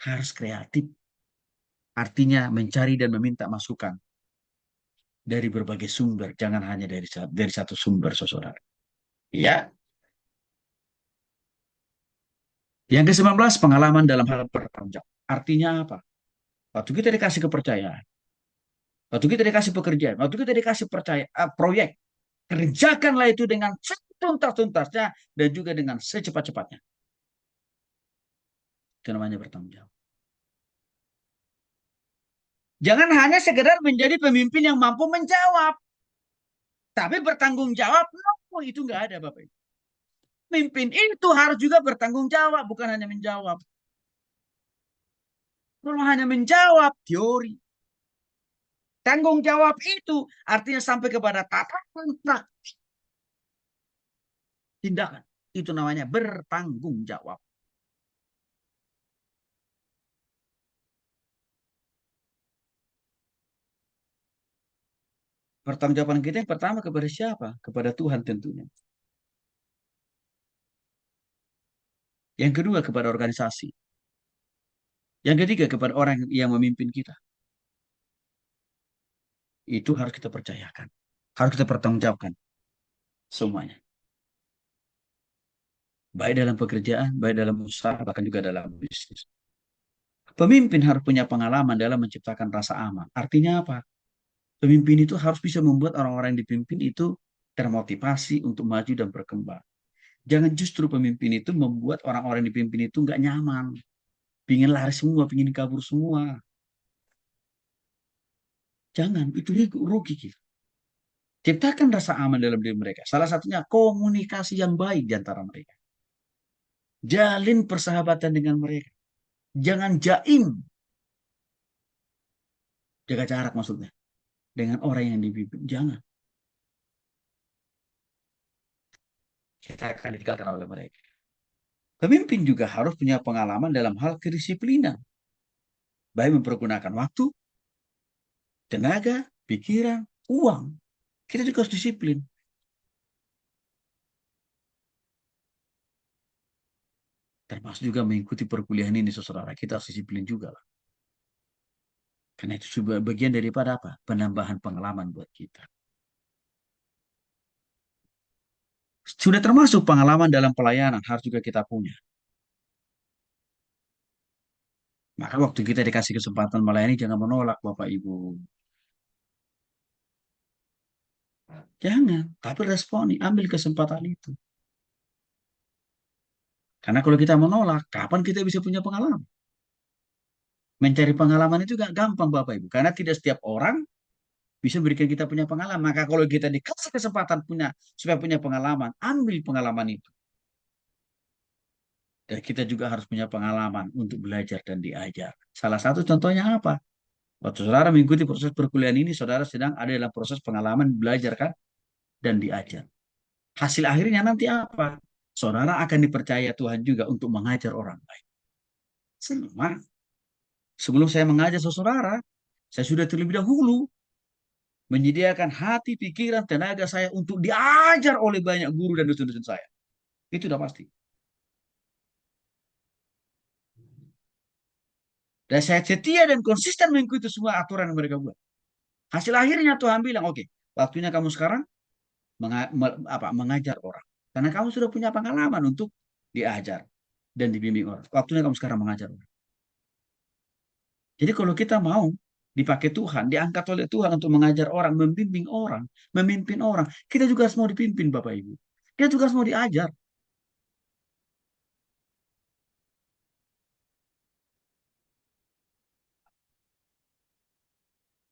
harus kreatif. Artinya mencari dan meminta masukan dari berbagai sumber, jangan hanya dari satu sumber, saudara. Ya, yang ke-19, pengalaman dalam hal bertanggung jawab. Artinya apa? Waktu kita dikasih kepercayaan, waktu kita dikasih pekerjaan, waktu kita dikasih proyek, kerjakanlah itu dengan setuntas-tuntasnya dan juga dengan secepat-cepatnya. Itu namanya bertanggung jawab. Jangan hanya sekedar menjadi pemimpin yang mampu menjawab, tapi bertanggung jawab, no, itu nggak ada, Bapak. Pemimpin itu harus juga bertanggung jawab, bukan hanya menjawab. Kalau hanya menjawab, teori. Tanggung jawab itu artinya sampai kepada tataran tindakan. Itu namanya bertanggung jawab. Pertanggungjawaban kita yang pertama kepada siapa? Kepada Tuhan tentunya. Yang kedua kepada organisasi. Yang ketiga kepada orang yang memimpin kita. Itu harus kita percayakan. Harus kita pertanggungjawabkan semuanya. Baik dalam pekerjaan, baik dalam usaha, bahkan juga dalam bisnis. Pemimpin harus punya pengalaman dalam menciptakan rasa aman. Artinya apa? Pemimpin itu harus bisa membuat orang-orang yang dipimpin itu termotivasi untuk maju dan berkembang. Jangan justru pemimpin itu membuat orang-orang yang dipimpin itu nggak nyaman. Pingin lari semua, pingin kabur semua. Jangan, itu rugi kita. Ciptakan rasa aman dalam diri mereka. Salah satunya komunikasi yang baik di antara mereka. Jalin persahabatan dengan mereka. Jangan jaim, jaga jarak maksudnya, dengan orang yang dipimpin. Jangan. Kita akan ditinggalkan oleh mereka. Pemimpin juga harus punya pengalaman dalam hal kedisiplinan. Baik mempergunakan waktu, tenaga, pikiran, uang. Kita juga harus disiplin. Termasuk juga mengikuti perkuliahan ini, saudara. Kita harus disiplin juga lah. Karena itu juga bagian daripada apa? Penambahan pengalaman buat kita. Sudah termasuk pengalaman dalam pelayanan harus juga kita punya. Maka waktu kita dikasih kesempatan melayani, jangan menolak Bapak Ibu. Jangan, tapi responi, ambil kesempatan itu. Karena kalau kita menolak, kapan kita bisa punya pengalaman? Mencari pengalaman itu gak gampang Bapak Ibu. Karena tidak setiap orang bisa berikan kita punya pengalaman. Maka kalau kita dikasih kesempatan supaya punya pengalaman, ambil pengalaman itu. Dan kita juga harus punya pengalaman untuk belajar dan diajar. Salah satu contohnya apa? Waktu saudara mengikuti proses perkuliahan ini, saudara sedang ada dalam proses pengalaman belajar kan dan diajar. Hasil akhirnya nanti apa? Saudara akan dipercaya Tuhan juga untuk mengajar orang lain. Semua. Sebelum saya mengajar saudara, saya sudah terlebih dahulu menyediakan hati, pikiran, tenaga saya untuk diajar oleh banyak guru dan dosen-dosen saya. Itu sudah pasti. Dan saya setia dan konsisten mengikuti semua aturan yang mereka buat. Hasil akhirnya Tuhan bilang, oke, waktunya kamu sekarang mengajar orang. Karena kamu sudah punya pengalaman untuk diajar dan dibimbing orang. Waktunya kamu sekarang mengajar orang. Jadi kalau kita mau dipakai Tuhan, diangkat oleh Tuhan untuk mengajar orang, membimbing orang, memimpin orang, kita juga harus mau dipimpin Bapak Ibu. Kita juga harus mau diajar.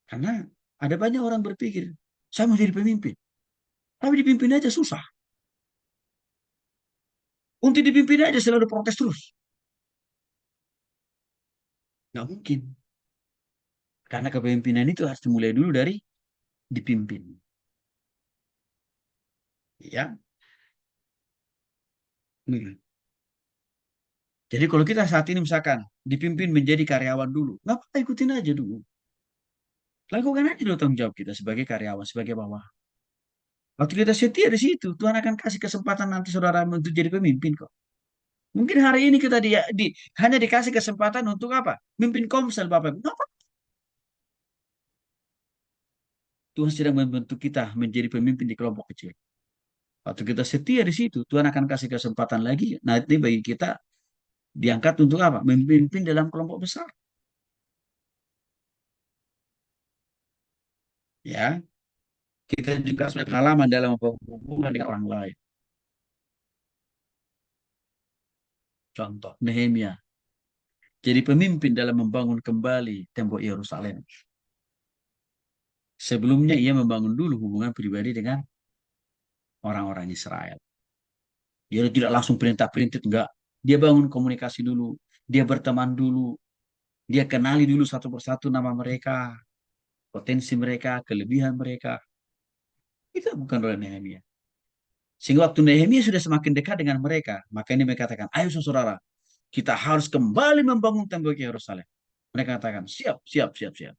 Karena ada banyak orang berpikir, saya mau jadi pemimpin. Tapi dipimpin aja susah. Untuk dipimpin aja selalu protes terus. Nggak mungkin. Karena kepemimpinan itu harus dimulai dulu dari dipimpin. Ya. Hmm. Jadi kalau kita saat ini misalkan dipimpin menjadi karyawan dulu, nggak apa-apa ikutin aja dulu. Lakukan aja dulu tanggung jawab kita sebagai karyawan, sebagai bawah. Waktu kita setia di situ, Tuhan akan kasih kesempatan nanti saudara untuk jadi pemimpin kok. Mungkin hari ini kita hanya dikasih kesempatan untuk apa? Mimpin Komsel, Bapak Ibu. Apa? Tuhan sedang membentuk kita menjadi pemimpin di kelompok kecil. Waktu kita setia di situ, Tuhan akan kasih kesempatan lagi. Nanti bagi kita diangkat untuk apa? Memimpin dalam kelompok besar. Ya, kita juga sudah pengalaman dalam hubungan dengan orang lain. Contoh, Nehemia jadi pemimpin dalam membangun kembali tembok Yerusalem. Sebelumnya ia membangun dulu hubungan pribadi dengan orang-orang Israel. Dia tidak langsung perintah-perintah, enggak. Dia bangun komunikasi dulu. Dia berteman dulu. Dia kenali dulu satu persatu nama mereka, potensi mereka, kelebihan mereka. Itu bukan oleh Nehemia. Sehingga waktu Nehemia sudah semakin dekat dengan mereka, maka ini mereka katakan, ayo saudara, kita harus kembali membangun tembok Yerusalem. Mereka katakan, siap, siap, siap, siap.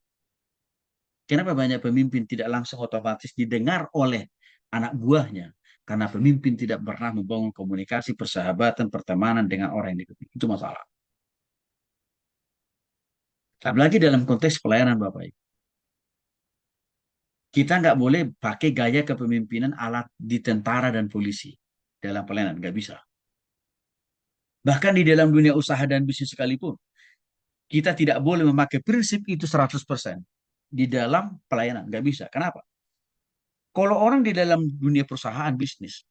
Kenapa banyak pemimpin tidak langsung otomatis didengar oleh anak buahnya? Karena pemimpin tidak pernah membangun komunikasi, persahabatan, pertemanan dengan orang yang diikuti. Itu masalah. Apalagi dalam konteks pelayanan Bapak Ibu. Kita nggak boleh pakai gaya kepemimpinan alat di tentara dan polisi dalam pelayanan. Nggak bisa. Bahkan di dalam dunia usaha dan bisnis sekalipun, kita tidak boleh memakai prinsip itu 100% di dalam pelayanan. Nggak bisa. Kenapa? Kalau orang di dalam dunia perusahaan bisnis,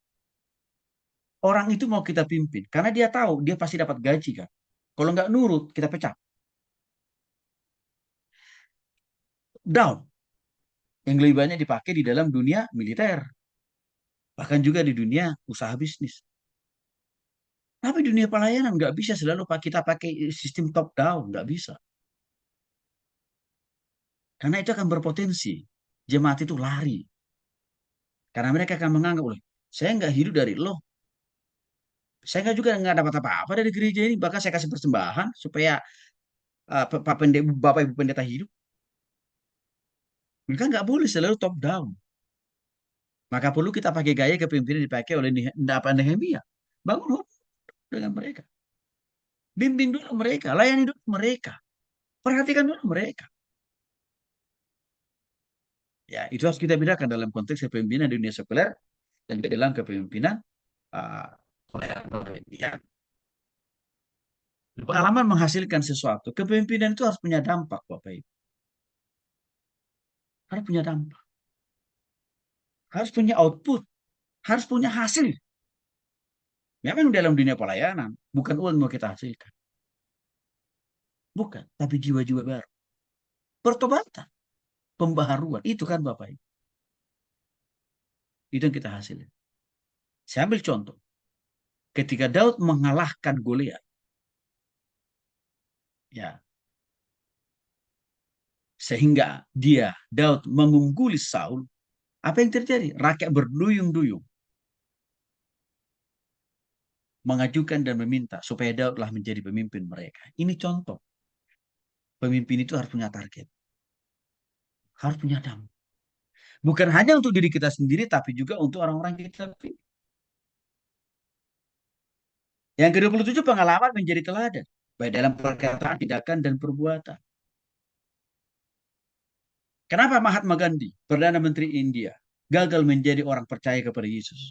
orang itu mau kita pimpin. Karena dia tahu dia pasti dapat gaji kan. Kalau nggak nurut, kita pecat. Down. Yang lebih banyak dipakai di dalam dunia militer. Bahkan juga di dunia usaha bisnis. Tapi dunia pelayanan nggak bisa selalu kita pakai sistem top down. Nggak bisa. Karena itu akan berpotensi. Jemaat itu lari. Karena mereka akan menganggap, oleh saya nggak hidup dari lo. Saya nggak juga nggak dapat apa-apa dari gereja ini. Bahkan saya kasih persembahan supaya Bapak Ibu Pendeta hidup. Mereka nggak boleh selalu top down. Maka perlu kita pakai gaya kepemimpinan dipakai oleh Nehemia. Bangun hubungan dengan mereka. Bimbing dulu mereka. Layani dulu mereka. Perhatikan dulu mereka. Ya, itu harus kita bedakan dalam konteks kepemimpinan di dunia sekuler dan juga dalam kepemimpinan uh, ya. Pengalaman menghasilkan sesuatu. Kepemimpinan itu harus punya dampak, Bapak Ibu. Harus punya dampak. Harus punya output. Harus punya hasil. Memang dalam dunia pelayanan, bukan uang yang mau kita hasilkan. Bukan, tapi jiwa-jiwa baru. Pertobatan, pembaharuan. Itu kan Bapak Ibu. Itu yang kita hasilkan. Saya ambil contoh. Ketika Daud mengalahkan Goliat, ya, sehingga Daud mengungguli Saul, apa yang terjadi? Rakyat berduyung-duyung mengajukan dan meminta supaya Daudlah menjadi pemimpin mereka. Ini contoh. Pemimpin itu harus punya target, harus punya dampak. Bukan hanya untuk diri kita sendiri, tapi juga untuk orang-orang kita pilih. Yang ke-27 pengalaman menjadi teladan, baik dalam perkataan, tindakan, dan perbuatan. Kenapa Mahatma Gandhi, Perdana Menteri India, gagal menjadi orang percaya kepada Yesus?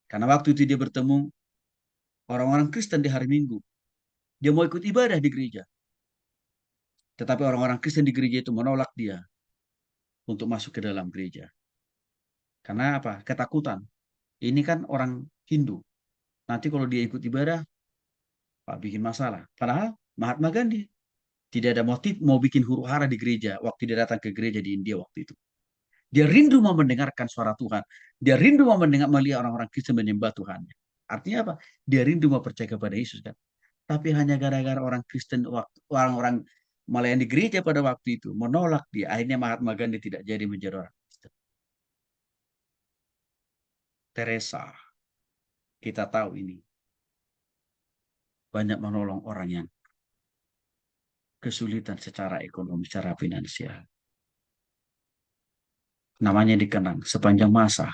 Karena waktu itu dia bertemu orang-orang Kristen di hari Minggu. Dia mau ikut ibadah di gereja. Tetapi orang-orang Kristen di gereja itu menolak dia untuk masuk ke dalam gereja. Karena apa? Ketakutan. Ini kan orang Hindu. Nanti kalau dia ikut ibadah, Pak bikin masalah. Padahal Mahatma Gandhi tidak ada motif mau bikin huru hara di gereja waktu dia datang ke gereja di India waktu itu. Dia rindu mau mendengarkan suara Tuhan. Dia rindu mau mendengar melihat orang-orang Kristen menyembah Tuhan. Artinya apa? Dia rindu mau percaya kepada Yesus kan. Tapi hanya gara-gara orang Kristen, orang-orang melayani gereja pada waktu itu menolak dia. Akhirnya Mahatma Gandhi tidak jadi menjadi orang Kristen. Teresa, kita tahu ini banyak menolong orang yang kesulitan secara ekonomi, secara finansial. Namanya dikenang sepanjang masa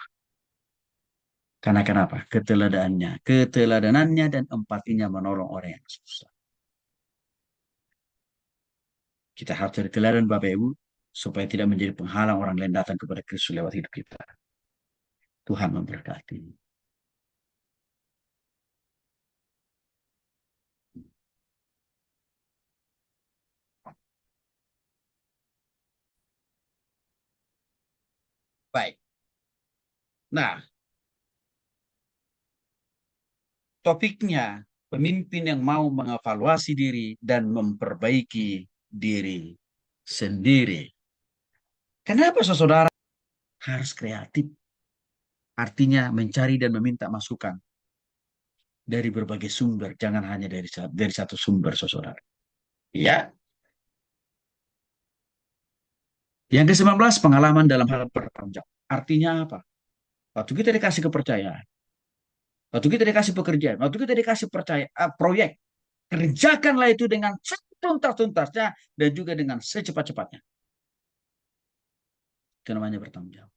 Karena kenapa? Keteladanannya dan empatinya menolong orang yang susah. Kita harus cari teladan Bapak Ibu supaya tidak menjadi penghalang orang lain datang kepada Kristus lewat hidup kita. Tuhan memberkati. Baik. Nah, topiknya pemimpin yang mau mengevaluasi diri dan memperbaiki diri sendiri. Kenapa saudara harus kreatif? Artinya mencari dan meminta masukan dari berbagai sumber, jangan hanya dari satu sumber, saudara. Ya, yang ke-19 pengalaman dalam hal bertanggung jawab. Artinya apa? Waktu kita dikasih kepercayaan, waktu kita dikasih pekerjaan, waktu kita dikasih proyek, kerjakanlah itu dengan setuntas-tuntasnya dan juga dengan secepat-cepatnya. Itu namanya bertanggung jawab.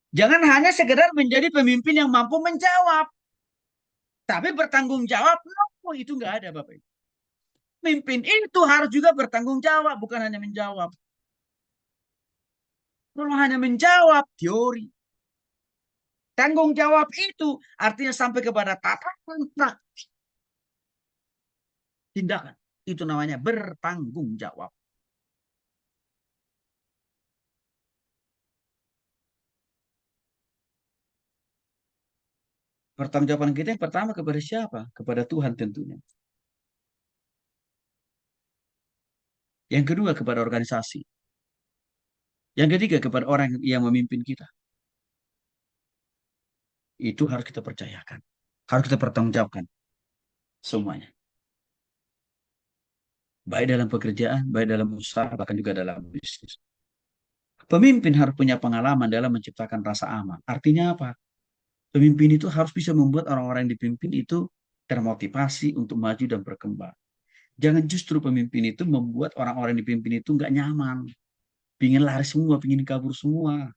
Jangan hanya sekedar menjadi pemimpin yang mampu menjawab, tapi bertanggung jawab, no, itu nggak ada Bapak Ibu. Pemimpin itu harus juga bertanggung jawab, bukan hanya menjawab. Kalau hanya menjawab teori, tanggung jawab itu artinya sampai kepada tataran tindakan. Itu namanya bertanggung jawab. Pertanggungjawaban kita yang pertama kepada siapa? Kepada Tuhan tentunya. Yang kedua kepada organisasi. Yang ketiga kepada orang yang memimpin kita. Itu harus kita percayakan. Harus kita pertanggungjawabkan semuanya. Baik dalam pekerjaan, baik dalam usaha, bahkan juga dalam bisnis. Pemimpin harus punya pengalaman dalam menciptakan rasa aman. Artinya apa? Pemimpin itu harus bisa membuat orang-orang yang dipimpin itu termotivasi untuk maju dan berkembang. Jangan justru pemimpin itu membuat orang-orang yang dipimpin itu nggak nyaman. Pingin lari semua, pingin kabur semua.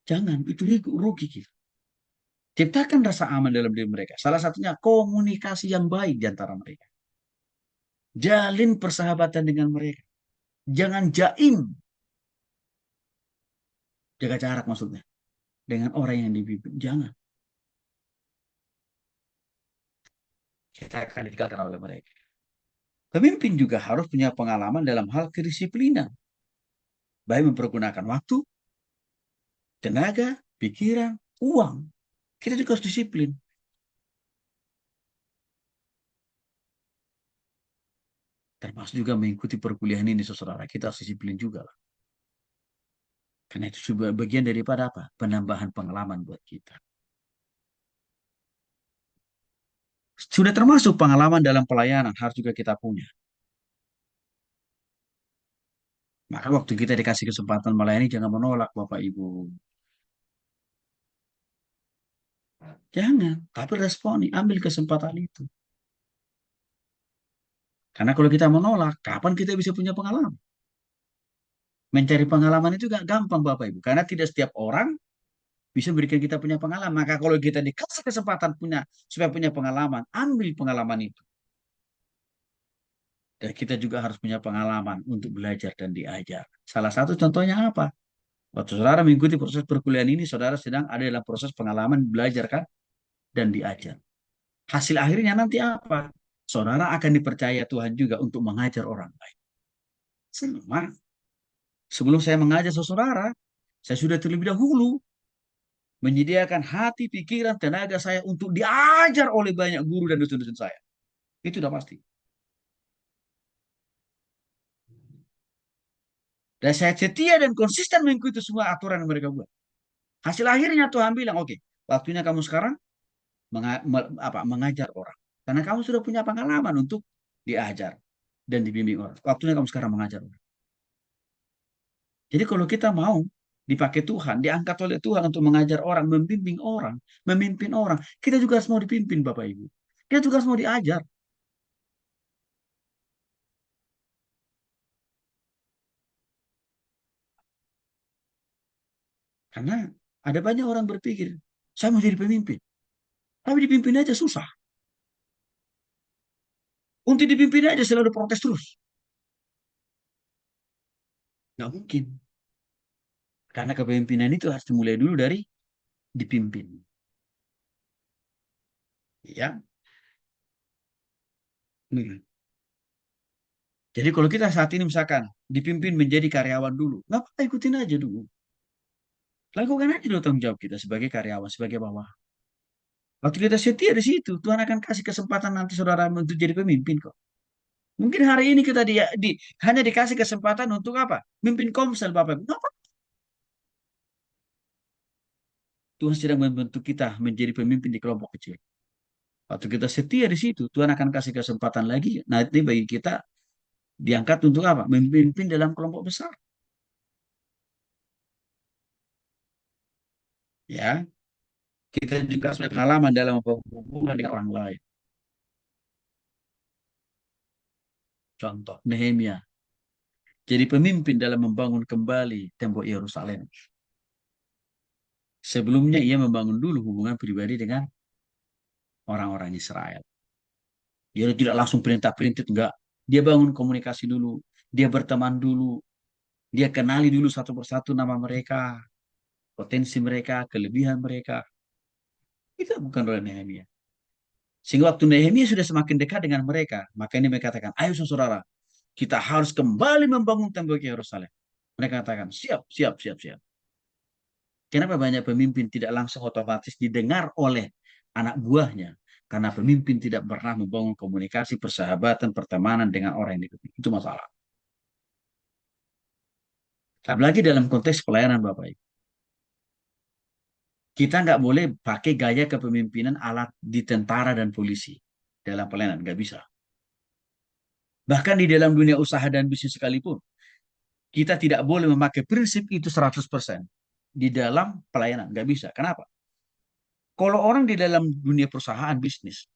Jangan, itu rugi kita. Ciptakan rasa aman dalam diri mereka. Salah satunya komunikasi yang baik di antara mereka. Jalin persahabatan dengan mereka. Jangan jaim, jaga jarak maksudnya, dengan orang yang dipimpin. Jangan. Kita akan ditinggalkan oleh mereka. Pemimpin juga harus punya pengalaman dalam hal kedisiplinan. Baik mempergunakan waktu, tenaga, pikiran, uang. Kita juga harus disiplin. Termasuk juga mengikuti perkuliahan ini, saudara. Kita harus disiplin juga lah. Karena itu juga bagian daripada apa? Penambahan pengalaman buat kita. Sudah termasuk pengalaman dalam pelayanan harus juga kita punya. Maka waktu kita dikasih kesempatan melayani, jangan menolak Bapak Ibu. Jangan, tapi responi, ambil kesempatan itu. Karena kalau kita menolak, kapan kita bisa punya pengalaman? Mencari pengalaman itu gak gampang Bapak Ibu. Karena tidak setiap orang bisa memberikan kita punya pengalaman. Maka kalau kita dikasih kesempatan supaya punya pengalaman, ambil pengalaman itu. Dan kita juga harus punya pengalaman untuk belajar dan diajar. Salah satu contohnya apa? Waktu saudara mengikuti proses perkuliahan ini, saudara sedang ada dalam proses pengalaman belajar kan dan diajar. Hasil akhirnya nanti apa? Saudara akan dipercaya Tuhan juga untuk mengajar orang lain. Sama. Sebelum saya mengajar saudara, saya sudah terlebih dahulu menyediakan hati, pikiran, tenaga saya untuk diajar oleh banyak guru dan dosen-dosen saya. Itu udah pasti. Dan saya setia dan konsisten mengikuti semua aturan yang mereka buat. Hasil akhirnya Tuhan bilang, oke, waktunya kamu sekarang mengajar orang. Karena kamu sudah punya pengalaman untuk diajar dan dibimbing orang. Waktunya kamu sekarang mengajar orang. Jadi kalau kita mau dipakai Tuhan, diangkat oleh Tuhan untuk mengajar orang, membimbing orang, memimpin orang, kita juga harus mau dipimpin Bapak Ibu. Kita juga harus mau diajar. Karena ada banyak orang berpikir, saya mau jadi pemimpin. Tapi dipimpin aja susah. Untuk dipimpin aja selalu protes terus. Nggak mungkin. Karena kepemimpinan itu harus dimulai dulu dari dipimpin. Ya. Hmm. Jadi kalau kita saat ini misalkan dipimpin menjadi karyawan dulu, nggak apa-apa ikutin aja dulu. Lakukan aja dulu tanggung jawab kita sebagai karyawan, sebagai bawah. Waktu kita setia di situ, Tuhan akan kasih kesempatan nanti saudara untuk jadi pemimpin kok. Mungkin hari ini kita hanya dikasih kesempatan untuk apa? Mimpin komsel Bapak. Nggak apa. Tuhan sedang membentuk kita menjadi pemimpin di kelompok kecil. Waktu kita setia di situ, Tuhan akan kasih kesempatan lagi. Nanti bagi kita diangkat untuk apa? Memimpin dalam kelompok besar. Ya, kita juga punya pengalaman dalam hubungan dengan orang lain. Contoh, Nehemia jadi pemimpin dalam membangun kembali tembok Yerusalem. Sebelumnya ia membangun dulu hubungan pribadi dengan orang-orang Israel. Dia tidak langsung perintah-perintah, enggak. Dia bangun komunikasi dulu. Dia berteman dulu. Dia kenali dulu satu persatu nama mereka, potensi mereka, kelebihan mereka. Itu bukan oleh Nehemia. Sehingga waktu Nehemia sudah semakin dekat dengan mereka, maka ini mereka katakan, ayo saudara, kita harus kembali membangun tembok Yerusalem. Mereka katakan, siap, siap, siap, siap. Kenapa banyak pemimpin tidak langsung otomatis didengar oleh anak buahnya? Karena pemimpin tidak pernah membangun komunikasi, persahabatan, pertemanan dengan orang yang dipimpin. Itu masalah. Apalagi dalam konteks pelayanan Bapak Ibu. Kita nggak boleh pakai gaya kepemimpinan alat di tentara dan polisi dalam pelayanan. Nggak bisa. Bahkan di dalam dunia usaha dan bisnis sekalipun, kita tidak boleh memakai prinsip itu 100% di dalam pelayanan. Nggak bisa. Kenapa? Kalau orang di dalam dunia perusahaan bisnis,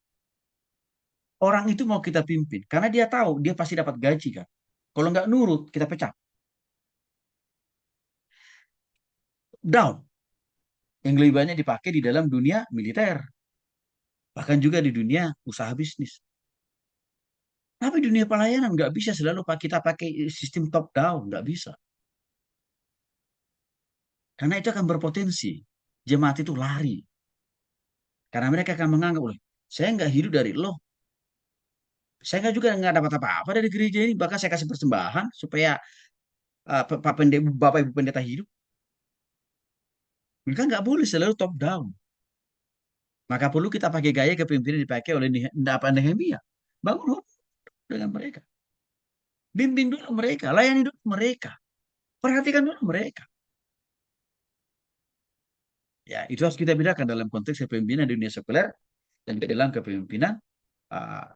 orang itu mau kita pimpin karena dia tahu dia pasti dapat gaji kan. Kalau nggak nurut, kita pecat. Down. Yang lebih banyak dipakai di dalam dunia militer. Bahkan juga di dunia usaha bisnis. Tapi dunia pelayanan nggak bisa selalu kita pakai sistem top down. Nggak bisa. Karena itu akan berpotensi. Jemaat itu lari. Karena mereka akan menganggap, oleh saya nggak hidup dari lo. Saya nggak juga nggak dapat apa-apa dari gereja ini. Bahkan saya kasih persembahan supaya Bapak Ibu Pendeta hidup. Mereka nggak boleh selalu top down. Maka perlu kita pakai gaya kepemimpinan dipakai oleh Nehemia. Bangun hubungan dengan mereka. Bimbing dulu mereka. Layani dulu mereka. Perhatikan dulu mereka. Ya, itu harus kita bedakan dalam konteks kepemimpinan di dunia sekuler dan dalam kepemimpinan uh,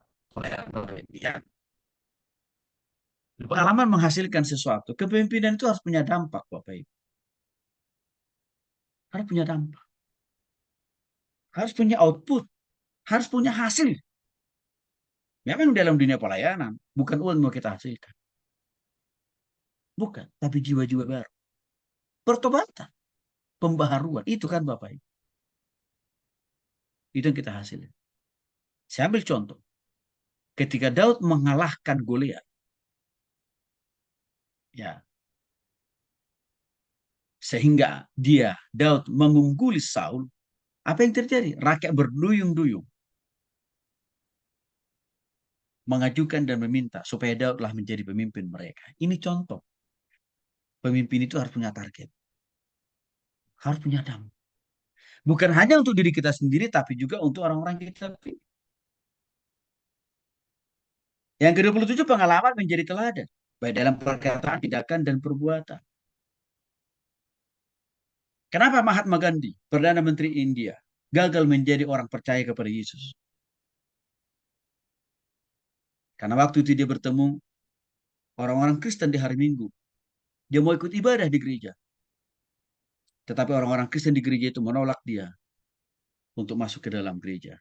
ya. Pengalaman menghasilkan sesuatu. Kepemimpinan itu harus punya dampak, Bapak Ibu. Harus punya dampak. Harus punya output. Harus punya hasil. Memang dalam dunia pelayanan, bukan uang mau kita hasilkan. Bukan, tapi jiwa-jiwa baru. Pertobatan, pembaharuan. Itu kan Bapak Ibu. Itu yang kita hasilkan. Saya ambil contoh. Ketika Daud mengalahkan Goliat, ya, sehingga Daud mengungguli Saul, apa yang terjadi? Rakyat berduyung-duyung mengajukan dan meminta supaya Daudlah menjadi pemimpin mereka. Ini contoh. Pemimpin itu harus punya target. Harus punya dampak. Bukan hanya untuk diri kita sendiri, tapi juga untuk orang-orang kita. Yang ke-27 pengalaman menjadi teladan. Baik dalam perkataan, tindakan, dan perbuatan. Kenapa Mahatma Gandhi, Perdana Menteri India, gagal menjadi orang percaya kepada Yesus? Karena waktu itu dia bertemu orang-orang Kristen di hari Minggu. Dia mau ikut ibadah di gereja. Tetapi orang-orang Kristen di gereja itu menolak dia untuk masuk ke dalam gereja.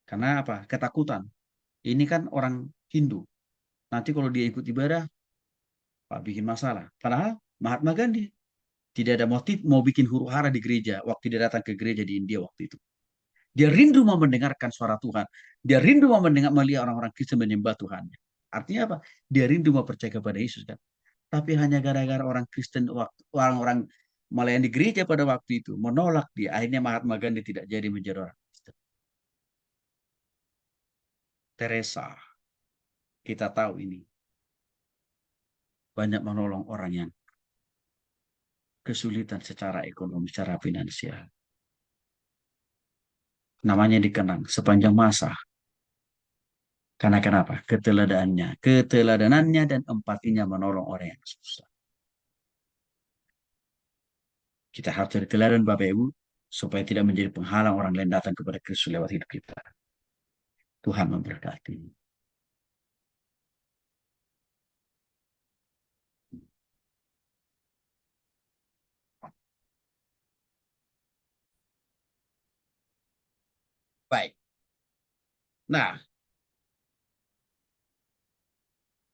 Karena apa? Ketakutan. Ini kan orang Hindu. Nanti kalau dia ikut ibadah, Pak bikin masalah. Padahal Mahatma Gandhi Tidak ada motif mau bikin huru-hara di gereja waktu dia datang ke gereja di India waktu itu. Dia rindu mau mendengarkan suara Tuhan. Dia rindu mau mendengar melihat orang-orang Kristen menyembah Tuhan. Artinya apa? Dia rindu mau percaya kepada Yesus kan. Tapi hanya gara-gara orang Kristen, orang-orang melayani gereja pada waktu itu menolak dia. Akhirnya Mahatma Gandhi tidak jadi menjadi orang Kristen. Teresa, kita tahu ini banyak menolong orang yang kesulitan secara ekonomi, secara finansial. Namanya dikenang sepanjang masa. Karena kenapa? Keteladanannya dan empatinya menolong orang yang susah. Kita harus cari teladan Bapak Ibu supaya tidak menjadi penghalang orang lain datang kepada Kristus lewat hidup kita. Tuhan memberkati. Baik. Nah,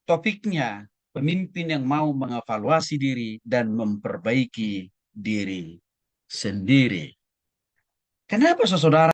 topiknya pemimpin yang mau mengevaluasi diri dan memperbaiki diri sendiri. Kenapa saudara